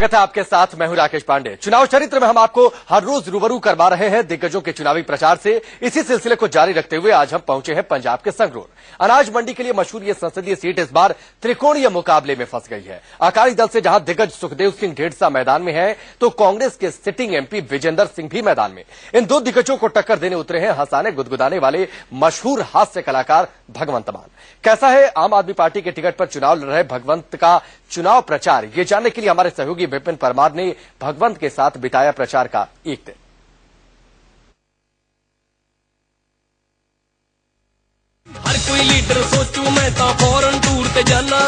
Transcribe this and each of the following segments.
स्वागत है आपके साथ, मैं हूं राकेश पांडे। चुनाव चरित्र में हम आपको हर रोज रूबरू करवा रहे हैं दिग्गजों के चुनावी प्रचार से। इसी सिलसिले को जारी रखते हुए आज हम पहुंचे हैं पंजाब के संगरूर। अनाज मंडी के लिए मशहूर ये संसदीय सीट इस बार त्रिकोणीय मुकाबले में फंस गई है। अकाली दल से जहां दिग्गज सुखदेव सिंह ढेंढसा मैदान में है, तो कांग्रेस के सिटिंग एमपी विजेंद्र सिंह भी मैदान में। इन दो दिग्गजों को टक्कर देने उतरे हैं हंसाने गुदगुदाने वाले मशहूर हास्य कलाकार भगवंत मान। कैसा है आम आदमी पार्टी के टिकट पर चुनाव लड़ रहे भगवंत का चुनाव प्रचार, ये जानने के लिए हमारे सहयोगी विपिन परमार ने भगवंत के साथ बिताया प्रचार का एक दिन। हर कोई लीडर सोचू मैं तो फॉरन टूर ते जाना,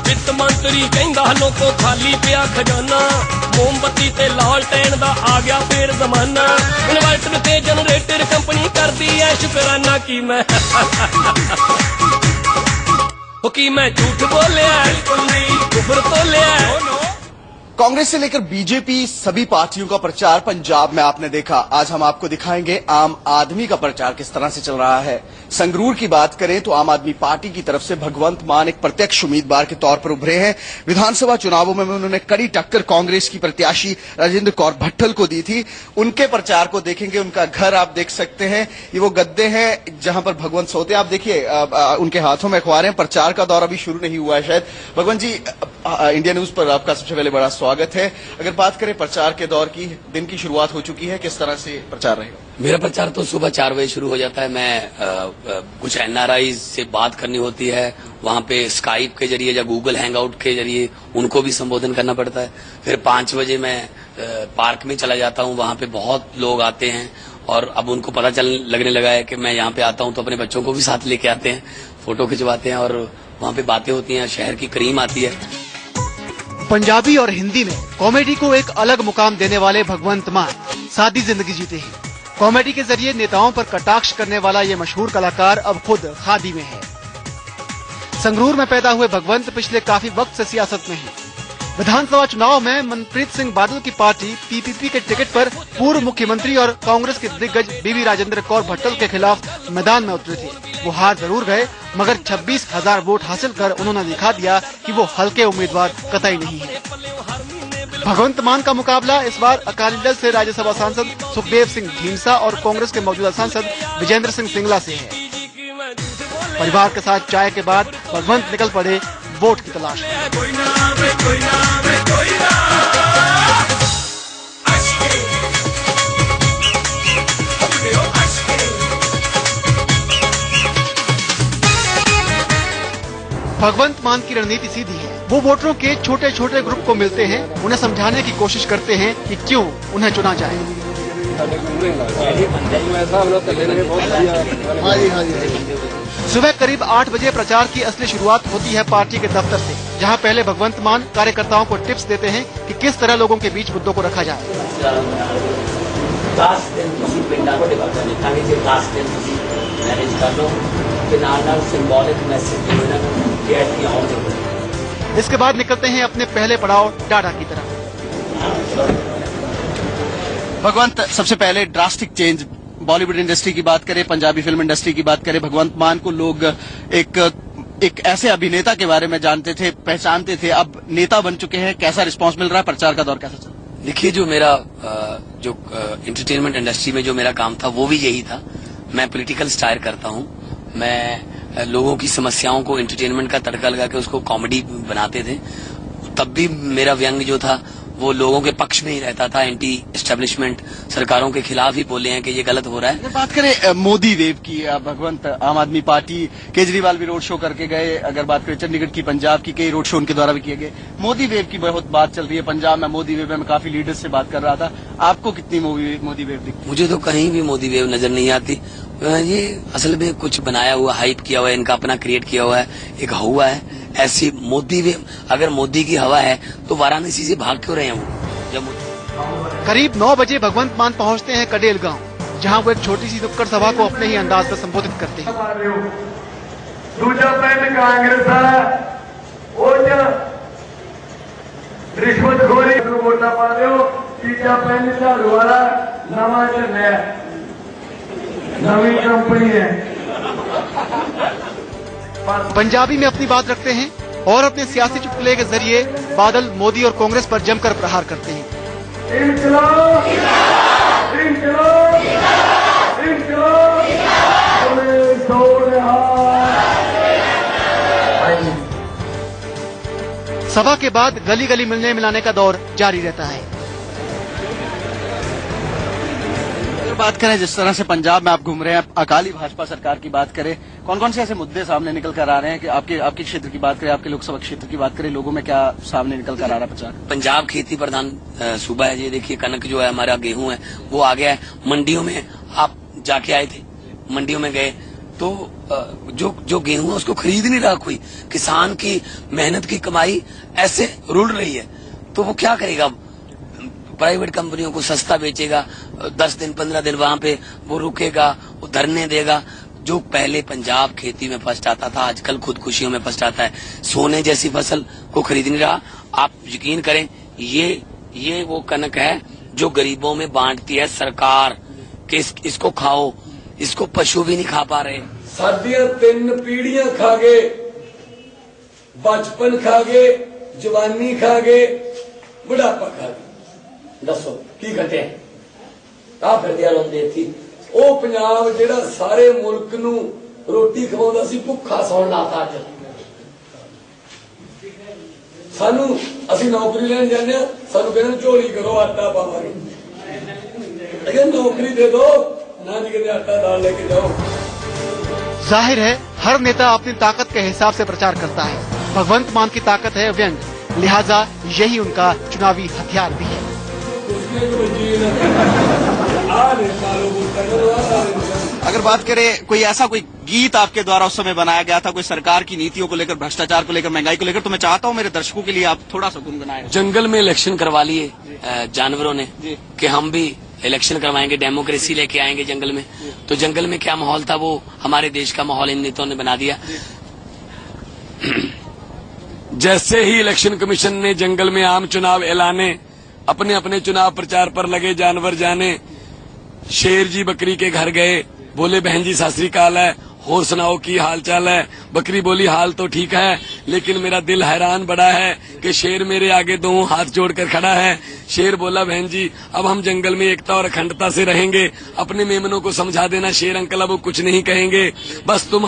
वित्त मंत्री कहंदा लोको खाली पिया खजाना, मोमबत्ती ते लालटेन दा आ गया फिर जमाना, इन्वर्टर ते जनरेटर कंपनी कर दी है शुकराना कि मैं झूठ बोलिया बिल्कुल नहीं कुफर तोलिया। कांग्रेस से लेकर बीजेपी सभी पार्टियों का प्रचार पंजाब में आपने देखा। आज हम आपको दिखाएंगे आम आदमी का प्रचार किस तरह से चल रहा है। संगरूर की बात करें तो आम आदमी पार्टी की तरफ से भगवंत मान एक प्रत्यक्ष उम्मीदवार के तौर पर उभरे हैं। विधानसभा चुनावों में उन्होंने कड़ी टक्कर कांग्रेस की प्रत्याशी राजेंद्र कौर भट्टल को दी थी। उनके प्रचार को देखेंगे। उनका घर आप देख सकते हैं, ये वो गद्दे हैं जहां पर भगवंत सोते हैं। आप देखिए उनके हाथों में अखबार है। प्रचार का दौर अभी शुरू नहीं हुआ है शायद। भगवंत जी, इंडिया न्यूज पर आपका सबसे पहले बड़ा स्वागत है। अगर बात करें प्रचार के दौर की, दिन की शुरुआत हो चुकी है, किस तरह से प्रचार रहेगा? मेरा प्रचार तो सुबह 4 बजे शुरू हो जाता है। मैं कुछ एनआरआई से बात करनी होती है, वहां पे स्काइप के जरिए या गूगल हैंगआउट के जरिए उनको भी संबोधन करना पड़ता है। फिर 5 बजे मैं पार्क में चला जाता हूं, वहां पे बहुत लोग आते हैं और अब उनको पता लगने लगा है कि मैं यहाँ पे आता हूं तो अपने बच्चों को भी साथ लेके आते हैं, फोटो खिंचवाते हैं और वहाँ पे बातें होती हैं, शहर की क्रीम आती है। पंजाबी और हिंदी में कॉमेडी को एक अलग मुकाम देने वाले भगवंत मान सादी जिंदगी जीते हैं। कॉमेडी के जरिए नेताओं पर कटाक्ष करने वाला ये मशहूर कलाकार अब खुद खादी में है। संगरूर में पैदा हुए भगवंत पिछले काफी वक्त से सियासत में हैं। विधानसभा चुनाव में मनप्रीत सिंह बादल की पार्टी पीपीपी के टिकट पर पूर्व मुख्यमंत्री और कांग्रेस के दिग्गज बीबी राजेंद्र कौर भट्टल के खिलाफ मैदान में उतरे थे। वो हार जरूर गए, मगर 26,000 वोट हासिल कर उन्होंने दिखा दिया कि वो हल्के उम्मीदवार कतई नहीं है। भगवंत मान का मुकाबला इस बार अकाली दल से राज्यसभा सांसद सुखदेव सिंह ढींढसा और कांग्रेस के मौजूदा सांसद विजेंद्र सिंह सिंगला से है। परिवार के साथ चाय के बाद भगवंत निकल पड़े वोट की तलाश में। भगवंत मान की रणनीति सीधी है। वो वोटरों के छोटे छोटे ग्रुप को मिलते हैं, उन्हें समझाने की कोशिश करते हैं कि क्यों उन्हें चुना जाए। सुबह करीब 8 बजे प्रचार की असली शुरुआत होती है पार्टी के दफ्तर से, जहां पहले भगवंत मान कार्यकर्ताओं को टिप्स देते हैं कि किस तरह लोगों के बीच मुद्दों को रखा जाए। इसके बाद निकलते हैं अपने पहले पड़ाव डाडा की तरफ। भगवंत, सबसे पहले ड्रास्टिक चेंज, बॉलीवुड इंडस्ट्री की बात करें, पंजाबी फिल्म इंडस्ट्री की बात करें, भगवंत मान को लोग एक ऐसे अभिनेता के बारे में जानते थे, पहचानते थे, अब नेता बन चुके हैं। कैसा रिस्पांस मिल रहा है? प्रचार का दौर कैसा चल रहा है? देखिए, जो मेरा एंटरटेनमेंट इंडस्ट्री में जो मेरा काम था वो भी यही था। मैं पॉलिटिकल स्टार करता हूँ। मैं लोगों की समस्याओं को एंटरटेनमेंट का तड़का लगा के उसको कॉमेडी बनाते थे। तब भी मेरा व्यंग जो था वो लोगों के पक्ष में ही रहता था। एंटी एस्टेब्लिशमेंट सरकारों के खिलाफ ही बोले हैं कि ये गलत हो रहा है। बात करें मोदी वेव की, भगवंत, आम आदमी पार्टी, केजरीवाल भी रोड शो करके गए। अगर बात करें चंडीगढ़ की, पंजाब की, कई रोड शो उनके द्वारा भी किए गए। मोदी वेव की बहुत बात चल रही है पंजाब में। मोदी वेव में मैं काफी लीडर्स से बात कर रहा था। आपको कितनी मोदी वेव दिखती? मुझे तो कहीं भी मोदी वेव नजर नहीं आती। ये असल में कुछ बनाया हुआ, हाइप किया हुआ है, इनका अपना क्रिएट किया हुआ है, एक हवा है। ऐसी मोदी वेव, अगर मोदी की हवा है तो वाराणसी से भाग क्यों रहे हैं? करीब 9 बजे भगवंत मान पहुंचते हैं कडेल गांव, जहां वो एक छोटी सी नुक्कड़ सभा को अपने ही अंदाज में संबोधित करते हैं। दूजा पिंड कांग्रेस है, रिश्वतखोरी वोटा पा दो। तीजा पिंड झाड़ू वाला नवा झंडा, नवी कंपनी है। पंजाबी में अपनी बात रखते हैं। और अपने सियासी चुटकुले के जरिए बादल मोदी और कांग्रेस पर जमकर प्रहार करते हैं। इंकलाब इंकलाब इंकलाब हमें दौड़ सभा के बाद गली गली मिलने मिलाने का दौर जारी रहता है। अगर बात करें जिस तरह से पंजाब में आप घूम रहे हैं, अकाली भाजपा सरकार की बात करें, कौन कौन से ऐसे मुद्दे सामने निकल कर आ रहे हैं कि आपके क्षेत्र की बात करें, आपके लोकसभा क्षेत्र की बात करें, लोगों में क्या सामने निकल कर आ रहा है प्रचार? पंजाब खेती प्रधान सूबा है। ये देखिए कनक जो है हमारा, गेहूं है वो आ गया है मंडियों में। आप जाके आए थे, मंडियों में गए तो जो गेहूं है उसको खरीद नहीं रहा कोई। किसान की मेहनत की कमाई ऐसे रुल रही है, तो वो क्या करेगा? प्राइवेट कंपनियों को सस्ता बेचेगा, 10 दिन 15 दिन वहां पे वो रुकेगा, वो धरने देगा। जो पहले पंजाब खेती में फर्स्ट आता था, आजकल खुदकुशियों में फर्स्ट आता है। सोने जैसी फसल को खरीद नहीं रहा। आप यकीन करें, ये वो कनक है जो गरीबों में बांटती है सरकार कि इसको खाओ, इसको पशु भी नहीं खा पा रहे। साडियां 3 पीढ़ियां खा गए, बचपन खा गए, जवानी खा गए, बुढ़ापा खा गए। दसो की घटे आ फिर दिया रोंदे थी। ਉਹ ਪੰਜਾਬ ਜਿਹੜਾ ਸਾਰੇ ਮੁਲਕ ਨੂੰ ਰੋਟੀ ਖਵਾਉਂਦਾ ਸੀ, ਭੁੱਖਾ ਸੌਣ ਲਾਤਾ। ਅੱਜ ਸਾਨੂੰ ਅਸੀਂ ਨੌਕਰੀ ਲੈਣ ਜਾਂਦੇ ਆ, ਸਾਨੂੰ ਕਹਿੰਦੇ ਝੋਲੀ ਕਰੋ, ਆਟਾ ਪਾਵਾਂਗੇ। ਅਗੇ ਨੌਕਰੀ ਦੇ ਦੋ ना, जी कहते आटा दाल लेके जाओ। जाहिर है हर नेता अपनी ताकत के हिसाब से प्रचार करता है। भगवंत मान की ताकत है व्यंग, लिहाजा यही उनका चुनावी हथियार भी है। अगर बात करें कोई ऐसा कोई गीत आपके द्वारा उस समय बनाया गया था, कोई सरकार की नीतियों को लेकर, भ्रष्टाचार को लेकर, महंगाई को लेकर, तो मैं चाहता हूं मेरे दर्शकों के लिए आप थोड़ा सा गुनगुनाएं। जंगल में इलेक्शन करवा लिए जानवरों ने कि हम भी इलेक्शन करवाएंगे, डेमोक्रेसी लेके आएंगे जंगल में। तो जंगल में क्या माहौल था, वो हमारे देश का माहौल इन नेताओं ने बना दिया। जैसे ही इलेक्शन कमीशन ने जंगल में आम चुनाव ऐलाने, अपने अपने चुनाव प्रचार पर लगे जानवर जाने। शेर जी बकरी के घर गए, बोले बहन जी सत श्री अकाल है, होर सुनाओ की हाल चाल है। बकरी बोली हाल तो ठीक है, लेकिन मेरा दिल हैरान बड़ा है कि शेर मेरे आगे 2 हाथ जोड़कर खड़ा है। शेर बोला बहन जी अब हम जंगल में एकता और अखंडता से रहेंगे, अपने मेमनों को समझा देना शेर अंकल, अब वो कुछ नहीं कहेंगे। बस तुम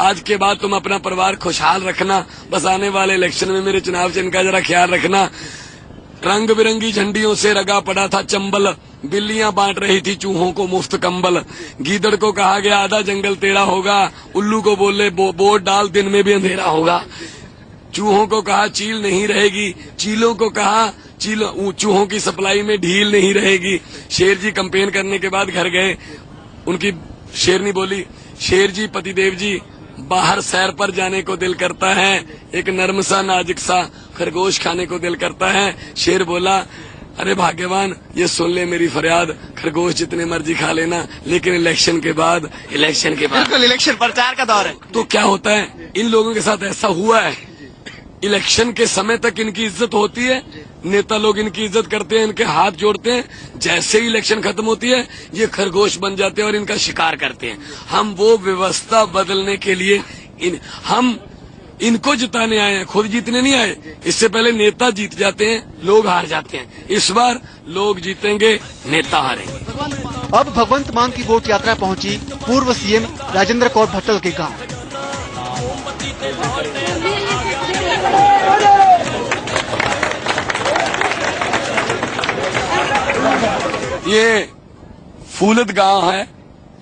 आज के बाद तुम अपना परिवार खुशहाल रखना। बस आने वाले इलेक्शन में मेरे चुनाव चिन्ह का जरा ख्याल रखना। रंग बिरंगी झंडियों से रगा पड़ा था चंबल, बिल्लियां बांट रही थी चूहों को मुफ्त कंबल। गीदड़ को कहा गया आधा जंगल तेरा होगा, उल्लू को बोले बोर्ड डाल दिन में भी अंधेरा होगा। चूहों को कहा चील नहीं रहेगी, चीलों को कहा चूहों की सप्लाई में ढील नहीं रहेगी। शेर जी कैंपेन करने के बाद घर गए, उनकी शेरनी बोली शेर जी पतिदेव जी बाहर सैर पर जाने को दिल करता है, एक नर्म सा नाजुक सा खरगोश खाने को दिल करता है। शेर बोला अरे भाग्यवान ये सुन ले मेरी फरियाद, खरगोश जितने मर्जी खा लेना, लेकिन इलेक्शन के बाद बिल्कुल इलेक्शन प्रचार का दौर है। तो क्या होता है, इन लोगों के साथ ऐसा हुआ है। इलेक्शन के समय तक इनकी इज्जत होती है, नेता लोग इनकी इज्जत करते हैं, इनके हाथ जोड़ते हैं। जैसे ही इलेक्शन खत्म होती है ये खरगोश बन जाते हैं और इनका शिकार करते हैं। हम वो व्यवस्था बदलने के लिए हम इनको जिताने आए हैं, खुद जीतने नहीं आए। इससे पहले नेता जीत जाते हैं, लोग हार जाते हैं। इस बार लोग जीतेंगे, नेता हारेंगे। अब भगवंत मान की वोट यात्रा पहुंची पूर्व सीएम राजेंद्र कौर भट्टल के गांव। ये फूलद गांव है,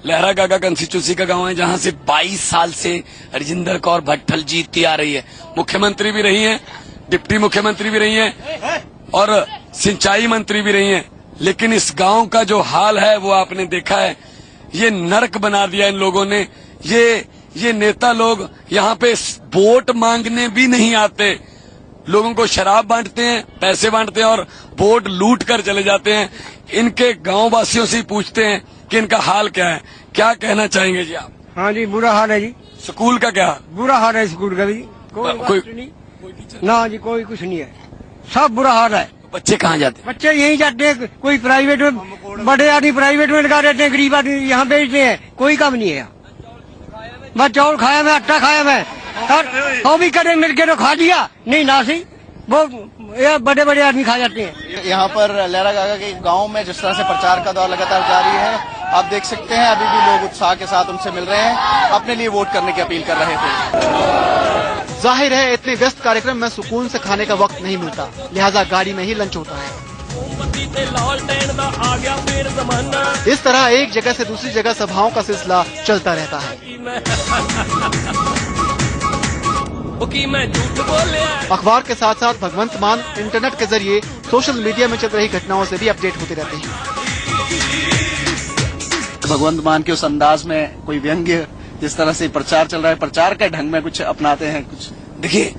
लहरा गागा कंस्टिट्यूंसी का गांव है, जहां से 22 साल से राजेंद्र कौर भट्टल जीतती आ रही है। मुख्यमंत्री भी रही हैं, डिप्टी मुख्यमंत्री भी रही हैं और सिंचाई मंत्री भी रही हैं। लेकिन इस गांव का जो हाल है वो आपने देखा है, ये नरक बना दिया इन लोगों ने। ये नेता लोग यहाँ पे वोट मांगने भी नहीं आते, लोगों को शराब बांटते हैं, पैसे बांटते हैं और वोट लूट कर चले जाते हैं। इनके गांव वासियों से पूछते हैं कि इनका हाल क्या है। क्या कहना चाहेंगे जी आप? हाँ जी बुरा हाल है जी। स्कूल का क्या? बुरा हाल है स्कूल का भी, कोई नहीं ना जी, कोई कुछ नहीं है, सब बुरा हाल है। बच्चे कहाँ जाते हैं? बच्चे यहीं जाते हैं, कोई प्राइवेट में, बड़े आदमी प्राइवेट में लगा देते हैं, गरीब आदमी यहाँ बेचते हैं, कोई काम नहीं है। मैं चावल खाया, मैं आटा खाया, मैं और वो भी कड़े मिलके तो खा लिया नहीं ना सी वो ये बड़े बड़े आदमी खा जाते हैं। यहाँ पर लहरा गागा के गांव में जिस तरह से प्रचार का दौर लगातार जारी है, आप देख सकते हैं अभी भी लोग उत्साह के साथ उनसे मिल रहे हैं, अपने लिए वोट करने की अपील कर रहे थे। जाहिर है इतने व्यस्त कार्यक्रम में सुकून से खाने का वक्त नहीं मिलता, लिहाजा गाड़ी में ही लंच होता है। इस तरह एक जगह से दूसरी जगह सभाओं का सिलसिला चलता रहता है। अखबार के साथ साथ भगवंत मान इंटरनेट के जरिए सोशल मीडिया में चल रही घटनाओं से भी अपडेट होते रहते हैं। भगवंत मान के उस अंदाज में कोई व्यंग्य जिस तरह से प्रचार चल रहा है, प्रचार के ढंग में कुछ अपनाते हैं कुछ? देखिए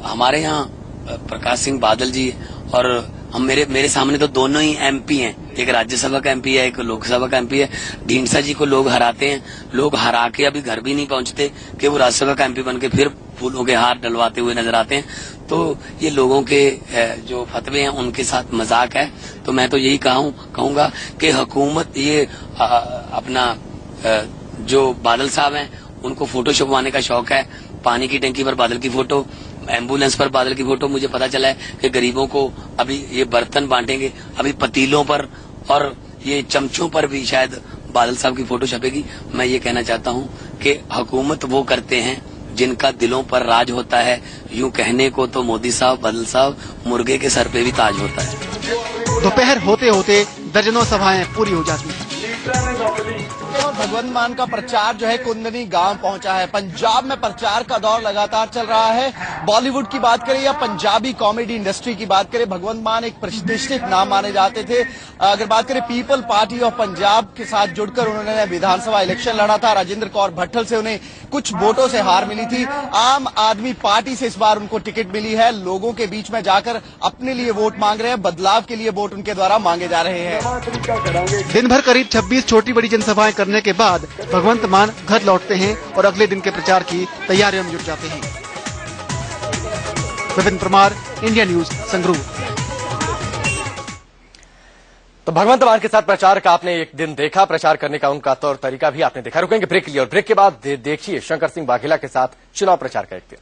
हमारे यहाँ प्रकाश सिंह बादल जी और हम मेरे सामने तो दोनों ही एमपी हैं, एक राज्यसभा का एमपी है, एक लोकसभा का एमपी है। ढींढसा जी को लोग हराते हैं, लोग हरा के अभी घर भी नहीं पहुंचते कि वो राज्यसभा का एमपी बनके फिर फूलों के हार डलवाते हुए नजर आते हैं। तो ये लोगों के जो फतवे हैं उनके साथ मजाक है। तो मैं तो यही कहूंगा कि हुकूमत ये अपना जो बादल साहब हैं उनको फोटो छपवाने का शौक है। पानी की टंकी पर बादल की फोटो, एम्बुलेंस पर बादल की फोटो। मुझे पता चला है कि गरीबों को अभी ये बर्तन बांटेंगे, अभी पतीलों पर और ये चमचों पर भी शायद बादल साहब की फोटो छपेगी। मैं ये कहना चाहता हूँ कि हुकूमत वो करते हैं जिनका दिलों पर राज होता है। यूं कहने को तो मोदी साहब, बादल साहब, मुर्गे के सर पे भी ताज होता है। दोपहर होते होते दर्जनों सभाएं पूरी हो जाती हैं। भगवंत मान का प्रचार जो है कुंदनी गांव पहुंचा है। पंजाब में प्रचार का दौर लगातार चल रहा है। बॉलीवुड की बात करें या पंजाबी कॉमेडी इंडस्ट्री की बात करें, भगवंत मान एक प्रतिष्ठित नाम माने जाते थे। अगर बात करें पीपल पार्टी ऑफ पंजाब के साथ जुड़कर उन्होंने विधानसभा इलेक्शन लड़ा था। राजेंद्र कौर भट्टल से उन्हें कुछ वोटों से हार मिली थी। आम आदमी पार्टी से इस बार उनको टिकट मिली है। लोगों के बीच में जाकर अपने लिए वोट मांग रहे हैं, बदलाव के लिए वोट उनके द्वारा मांगे जा रहे हैं। दिन भर करीब 26 छोटी बड़ी जनसभाएं करने के बाद भगवंत मान घर लौटते हैं और अगले दिन के प्रचार की तैयारियों में जुट जाते हैं। Vipin Parmar, India news, Sangrur. तो भगवंत मान के साथ प्रचार का आपने एक दिन देखा, प्रचार करने का उनका तौर तरीका भी आपने देखा। रुकेंगे ब्रेक के लिए और ब्रेक के बाद देखिए शंकर सिंह वाघेला के साथ चुनाव प्रचार का एक दिन।